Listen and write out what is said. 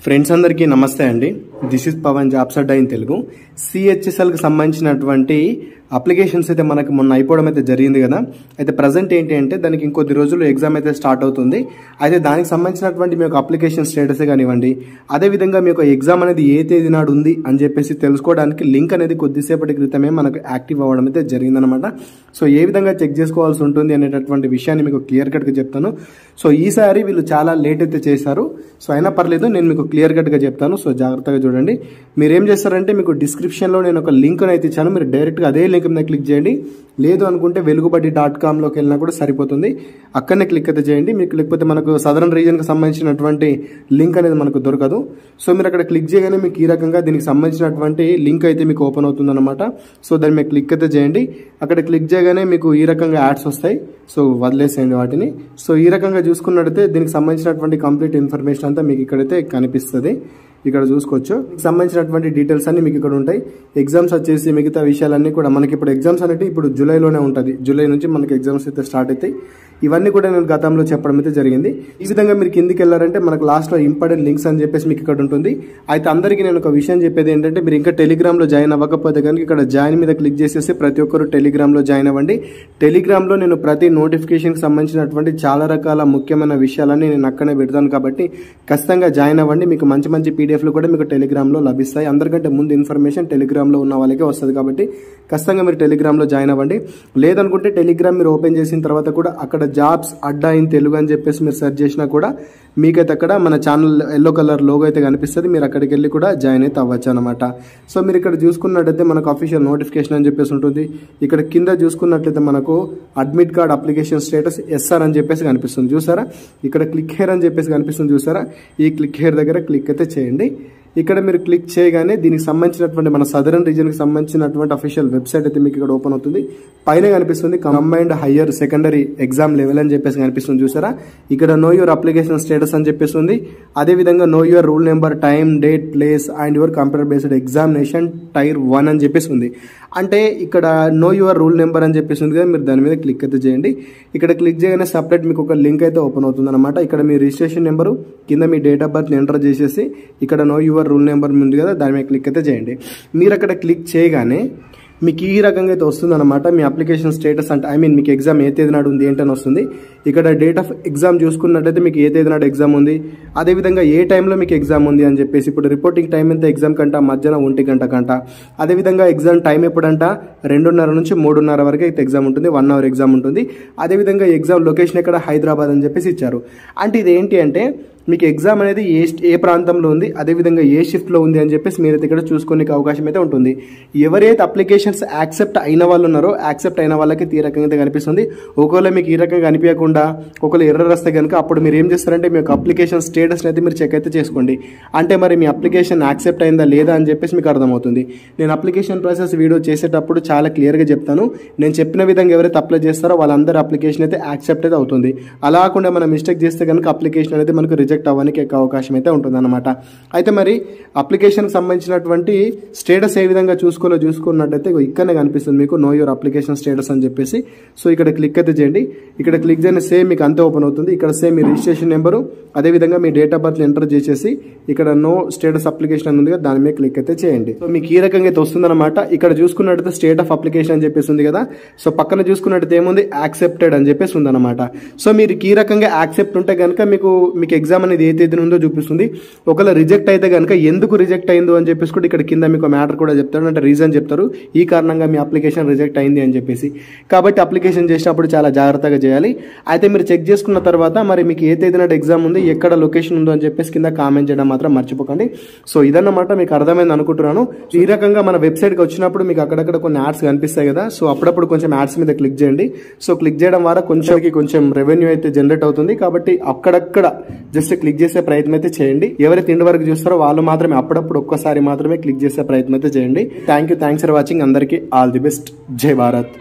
Friends అందరికీ నమస్తే అండి. This is Pavan Jobs Adda in Telugu. సిహెచ్ఎస్ఎల్కి సంబంధించినటువంటి అప్లికేషన్స్ అయితే మనకు మొన్న అయిపోవడం అయితే జరిగింది కదా. అయితే ప్రజెంట్ ఏంటి అంటే దానికి ఇంకొద్ది రోజుల్లో ఎగ్జామ్ అయితే స్టార్ట్ అవుతుంది. అయితే దానికి సంబంధించినటువంటి మీ యొక్క అప్లికేషన్ స్టేటసే కానివ్వండి, అదేవిధంగా మీ యొక్క ఎగ్జామ్ అనేది ఏ తేదీ నాడు ఉంది అని చెప్పేసి తెలుసుకోవడానికి లింక్ అనేది కొద్దిసేపటి క్రితమే మనకు యాక్టివ్ అవ్వడం అయితే జరిగిందనమాట. సో ఏ విధంగా చెక్ చేసుకోవాల్సి ఉంటుంది అనేటటువంటి విషయాన్ని మీకు క్లియర్ కట్గా చెప్తాను. సో ఈసారి వీళ్ళు చాలా లేట్ అయితే చేశారు. సో అయినా పర్లేదు, నేను మీకు క్లియర్ కట్గా చెప్తాను. సో జాగ్రత్తగా చూడండి. మీరు ఏం చేస్తారంటే మీకు డిస్క్రిప్షన్లో నేను ఒక లింక్ అయితే ఇచ్చాను. మీరు డైరెక్ట్గా అదే లింక్ మీద క్లిక్ చేయండి. లేదు అనుకుంటే వెలుగుబడి.comలోకి వెళ్ళినా కూడా సరిపోతుంది. అక్కడనే క్లిక్ అయితే చేయండి. మీకు లేకపోతే మనకు సదరన్ రీజన్కి సంబంధించినటువంటి లింక్ అనేది మనకు దొరకదు. సో మీరు అక్కడ క్లిక్ చేయగానే మీకు ఈ రకంగా దీనికి సంబంధించినటువంటి లింక్ అయితే మీకు ఓపెన్ అవుతుంది అనమాట. సో దాన్ని మీరు క్లిక్ అయితే చేయండి. అక్కడ క్లిక్ చేయగానే మీకు ఈ రకంగా యాడ్స్ వస్తాయి. సో వదిలేసేయండి వాటిని. సో ఈ రకంగా చూసుకున్నట్టయితే దీనికి సంబంధించినటువంటి కంప్లీట్ ఇన్ఫర్మేషన్ అంతా మీకు ఇక్కడైతే కనిపిస్తుంది. ఇక్కడ చూసుకోవచ్చు. సంబంధించినటువంటి డీటెయిల్స్ అన్ని మీకు ఇక్కడ ఉంటాయి. ఎగ్జామ్స్ వచ్చేసి మిగతా విషయాలన్నీ కూడా మనకి ఇప్పుడు ఎగ్జామ్స్ అనేవి ఇప్పుడు జూలైలోనే ఉంటుంది. జూలై నుంచి మనకి ఎగ్జామ్స్ అయితే స్టార్ట్ అవుతాయి. ఇవన్నీ కూడా నేను గతంలో చెప్పడం అయితే జరిగింది. ఈ విధంగా మీరు కిందికి వెళ్ళారంటే మనకు లాస్ట్లో ఇంపార్టెంట్ లింక్స్ అని చెప్పేసి మీకు ఇక్కడ ఉంటుంది. అయితే అందరికీ నేను ఒక విషయం చెప్పేది ఏంటంటే, మీరు ఇంకా టెలిగ్రామ్లో జాయిన్ అవ్వకపోతే కనుక ఇక్కడ జాయిన్ మీద క్లిక్ చేసేసి ప్రతి ఒక్కరు టెలిగ్రామ్లో జాయిన్ అవ్వండి. టెలిగ్రామ్లో నేను ప్రతి నోటిఫికేషన్కి సంబంధించినటువంటి చాలా రకాల ముఖ్యమైన విషయాలన్నీ నేను అక్కడే పెడతాను. కాబట్టి ఖచ్చితంగా జాయిన్ అవ్వండి. మీకు మంచి మంచి పీడిఎఫ్లు కూడా మీకు టెలిగ్రామ్లో లభిస్తాయి. అందరికంటే ముందు ఇన్ఫర్మేషన్ టెలిగ్రామ్లో ఉన్న వాళ్ళకే వస్తుంది. కాబట్టి ఖచ్చితంగా మీరు టెలిగ్రామ్లో జాయిన్ అవ్వండి. లేదనుకుంటే టెలిగ్రామ్ మీరు ఓపెన్ చేసిన తర్వాత కూడా అక్కడ జాబ్స్ అడ్డా ఇన్ తెలుగు అని చెప్పేసి మీరు సెర్చ్ చేసినా కూడా మీకైతే అక్కడ మన ఛానల్ ఎల్లో కలర్ లోగో అయితే కనిపిస్తుంది. మీరు అక్కడికి వెళ్ళి కూడా జాయిన్ అయితే అవ్వచ్చు అనమాట. సో మీరు ఇక్కడ చూసుకున్నట్టయితే మనకు అఫీషియల్ నోటిఫికేషన్ అని చెప్పేసి ఉంటుంది. ఇక్కడ కింద చూసుకున్నట్లయితే మనకు admit card application status SR అని చెప్పేసి కనిపిస్తుంది. చూసారా, ఇక్కడ క్లిక్ హెయిర్ అని చెప్పేసి కనిపిస్తుంది. చూసారా, ఈ క్లిక్ హెయిర్ దగ్గర క్లిక్ అయితే చేయండి. ఇక్కడ మీరు క్లిక్ చేయగానే దీనికి సంబంధించినటువంటి మన సదరన్ రీజన్కి సంబంధించినటువంటి అఫీషియల్ వెబ్సైట్ అయితే మీకు ఇక్కడ ఓపెన్ అవుతుంది. పైన కనిపిస్తుంది combined higher secondary exam level అని చెప్పేసి కనిపిస్తుంది. చూసారా, ఇక్కడ నో యువర్ అప్లికేషన్ స్టేటస్ అని చెప్పేసి ఉంది. అదేవిధంగా know your roll number, time, date, place and your computer based examination tier 1 అని చెప్పేసి ఉంది. అంటే ఇక్కడ నో యువర్ రూల్ నెంబర్ అని చెప్పేసి ఉంది కదా, మీరు దాని మీద క్లిక్ అయితే చేయండి. ఇక్కడ క్లిక్ చేయగానే సపరేట్ మీకు ఒక లింక్ అయితే ఓపెన్ అవుతుంది అనమాట. ఇక్కడ మీ రిజిస్ట్రేషన్ నెంబరు కింద మీ డేట్ ఆఫ్ బర్త్ని ఎంటర్ చేసేసి ఇక్కడ నో యువర్ రూల్ నెంబర్ ఉంది కదా, దాని మీద క్లిక్ అయితే చేయండి. మీరు అక్కడ క్లిక్ చేయగానే మీకు ఈ రకంగా అయితే వస్తుంది అనమాట. మీ అప్లికేషన్ స్టేటస్ అంటే మీకు ఎగ్జామ్ ఏ తేదీ నాడు ఉంది ఏంటని వస్తుంది. ఇక్కడ డేట్ ఆఫ్ ఎగ్జామ్ చూసుకున్నట్టయితే మీకు ఏ తేదీ నాడు ఎగ్జామ్ ఉంది, అదేవిధంగా ఏ టైంలో మీకు ఎగ్జామ్ ఉంది అని చెప్పేసి. ఇప్పుడు రిపోర్టింగ్ టైం ఎంత ఎగ్జామ్ కంట, మధ్యాహ్నం 1 గంట కంట. అదేవిధంగా ఎగ్జామ్ టైం ఎప్పుడంట 2:30 నుంచి 3:30 వరకు అయితే ఎగ్జామ్ ఉంటుంది. 1 అవర్ ఎగ్జామ్ ఉంటుంది. అదేవిధంగా ఎగ్జామ్ లొకేషన్ ఎక్కడ, హైదరాబాద్ అని చెప్పేసి ఇచ్చారు. అంటే ఇది ఏంటి అంటే మీకు ఎగ్జామ్ అనేది ఏ ప్రాంతంలో ఉంది, అదేవిధంగా ఏ షిఫ్ట్లో ఉంది అని చెప్పేసి మీరైతే ఇక్కడ చూసుకునే అవకాశం అయితే ఉంటుంది. ఎవరైతే అప్లికేషన్స్ యాక్సెప్ట్ అయిన వాళ్ళు ఉన్నారో యాక్సెప్ట్ అయిన వాళ్ళకి ఈ రకంగా అయితే కనిపిస్తుంది. ఒకవేళ మీకు ఈ రకంగా కనిపించకుండా ఒకవేళ ఎర్రర్ వస్తే కనుక అప్పుడు మీరు ఏం చేస్తారంటే మీ యొక్క అప్లికేషన్ స్టేటస్ని అయితే మీరు చెక్ అయితే చేసుకోండి. అంటే మరి మీ అప్లికేషన్ యాక్సెప్ట్ అయిందా లేదా అని చెప్పేసి మీకు అర్థమవుతుంది. నేను అప్లికేషన్ ప్రాసెస్ వీడియో చేసేటప్పుడు చాలా క్లియర్గా చెప్తాను. నేను చెప్పిన విధంగా ఎవరైతే అప్లై చేస్తారో వాళ్ళందరూ అప్లికేషన్ అయితే యాక్సెప్ట్ అయితే అవుతుంది. అలా కాకుండా మనం మిస్టేక్ చేస్తే కనుక అప్లికేషన్ అనేది మనకు రిజెక్ట్ అవ్వడానికి ఎక్కువ అవకాశం అయితే ఉంటుందన్నమాట. అయితే మరి అప్లికేషన్కి సంబంధించినటువంటి స్టేటస్ ఏ విధంగా చూసుకున్నట్టయితే ఇక్కడనే కనిపిస్తుంది మీకు నో యువర్ అప్లికేషన్ స్టేటస్ అని చెప్పేసి. సో ఇక్కడ క్లిక్ అయితే చేయండి. ఇక్కడ క్లిక్ చేయని సేమ్ మీకు అంతే ఓపెన్ అవుతుంది. ఇక్కడ సేమ్ మీ రిజిస్ట్రేషన్ నెంబరు అదేవిధంగా మీ డేట్ ఆఫ్ బర్త్ ఎంటర్ చేసేసి ఇక్కడ నో స్టేటస్ అప్లికేషన్ అని ఉంది కదా, దాని మీద క్లిక్ అయితే చేయండి. సో మీకు ఈ రకంగా అయితే వస్తుందన్నమాట. ఇక్కడ చూసుకున్నట్టయితే స్టేట్ ఆఫ్ అప్లికేషన్ అని చెప్పేసి ఉంది కదా. సో పక్కన చూసుకున్నట్టయితే ఏముంది, యాక్సెప్టెడ్ అని చెప్పేసి ఉందన్నమాట. సో మీరు ఈ రకంగా యాక్సెప్ట్ ఉంటే కనుక మీకు ఎగ్జామ్ అనేది ఏ తేదీ ఉందో చూపిస్తుంది. ఒకవేళ రిజెక్ట్ అయితే కనుక ఎందుకు రిజెక్ట్ అయిందో అని చెప్పేసి కూడా ఇక్కడ కింద మీకు మ్యాటర్ కూడా చెప్తారు. అంటే రీజన్ చెప్తారు, ఈ కారణంగా మీ అప్లికేషన్ రిజెక్ట్ అయింది అని చెప్పేసి. కాబట్టి అప్లికేషన్ చేసినప్పుడు చాలా జాగ్రత్తగా చేయాలి. అయితే మీరు చెక్ చేసుకున్న తర్వాత మరి మీకు ఏ తేదీ నాడు ఎగ్జామ్ ఉంది, ఎక్కడ లొకేషన్ ఉందో అని చెప్పేసి కింద కామెంట్ చేయడం మాత్రం మర్చిపోకండి. సో ఇదన్నమాట, మీకు అర్థమైంది అనుకుంటున్నాను. ఈ రకంగా మన వెబ్సైట్కి వచ్చినప్పుడు మీకు అక్కడక్కడ కొన్ని యాడ్స్ కనిపిస్తాయి కదా. సో అప్పుడప్పుడు కొంచెం యాడ్స్ మీద క్లిక్ చేయండి. సో క్లిక్ చేయడం ద్వారా కొంచెం రెవెన్యూ అయితే జనరేట్ అవుతుంది. కాబట్టి అక్కడక్కడ జస్ట్ క్లిక్ చేసే ప్రయత్నం అయితే చేయండి. ఎవరైతే ఇంటి వరకు చూస్తారో వాళ్ళు మాత్రమే అప్పుడప్పుడు ఒక్కసారి మాత్రమే క్లిక్ చేసే ప్రయత్నం అయితే చేయండి. Thanks for watching. అందరికీ ఆల్ ది బెస్ట్. జై భారత్.